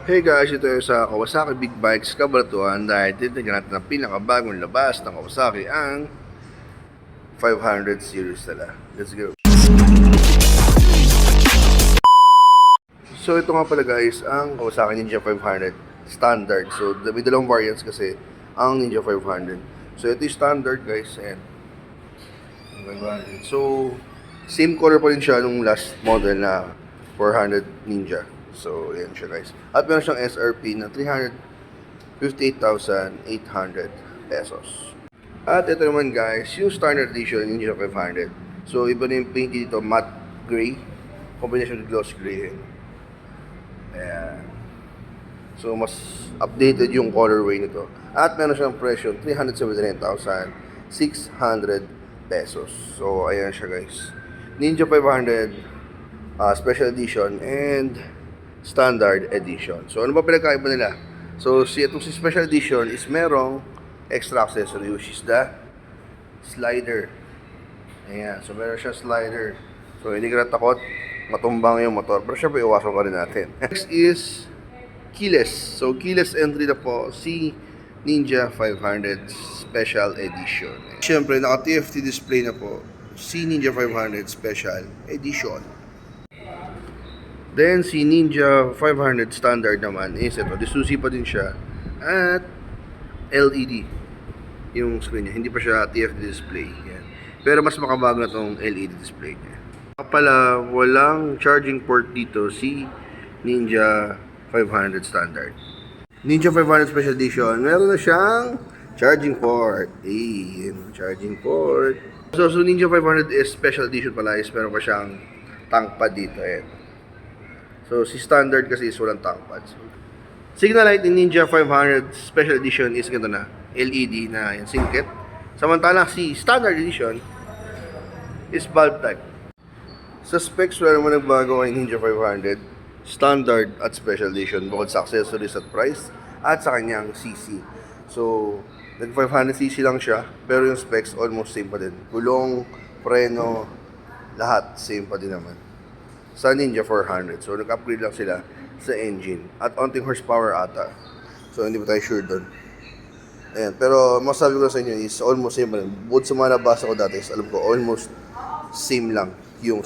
Hey guys, ito yung sa Kawasaki Big Bikes Kabaratuan dahil titignan natin ang pinakabagong labas ng Kawasaki, ang 500 series nila. Let's go! So ito nga pala guys, ang Kawasaki Ninja 500 Standard. So may dalawang variants kasi ang Ninja 500. So ito yung standard guys, and 500. So same color pa rin siya nung last model na 400 Ninja. So, yan siya guys. At meron siyang SRP na 358,800 pesos. At ito naman guys, yung standard edition Ninja 500. So, iba na yung paint dito, matte gray. Combination with gloss gray. Ayan. So, mas updated yung colorway nito. At meron siyang presyo, 379,600 pesos. So, ayan siya guys. Ninja 500 Special Edition and Standard Edition. So, ano ba pinagkaiba nila? So, itong si Special Edition is merong extra accessory, which is the slider. Ayan. So, meron siya slider. So, hindi ka natakot matumbang yung motor. Pero syempre, iwasan ka rin natin. Next is keyless. So, keyless entry na po si Ninja 500 Special Edition. Syempre, naka-TFT display na po si Ninja 500 Special Edition. Then, si Ninja 500 Standard naman is ito. Disusi pa din siya. At LED yung screen niya. Hindi pa siya TFT display. Yan. Pero mas makabago na itong LED display niya. Pala, walang charging port dito si Ninja 500 Standard. Ninja 500 Special Edition, meron na siyang charging port. Ayun, charging port. So Ninja 500 is Special Edition pala, is meron pa siyang tank pad dito. Ayan. So, si standard kasi is walang tank pad. So, signal light ni Ninja 500 Special Edition is ganito na, LED na yan, singkit. Samantalang si Standard Edition is bulb type. Sa specs, wala naman nagbago kay Ninja 500 Standard at Special Edition bukod sa accessories at price at sa kanyang CC. So, nag 500cc lang siya, pero yung specs almost same pa din. Gulong, preno, lahat same pa din naman sa Ninja 400. So, nag-upgrade lang sila sa engine. At onting horsepower ata. So, hindi pa tayo sure doon. Ayan. Pero, masabi ko sa inyo is almost same lang. Bukod sa mga nabasa ko dati, is alam ko almost same lang yung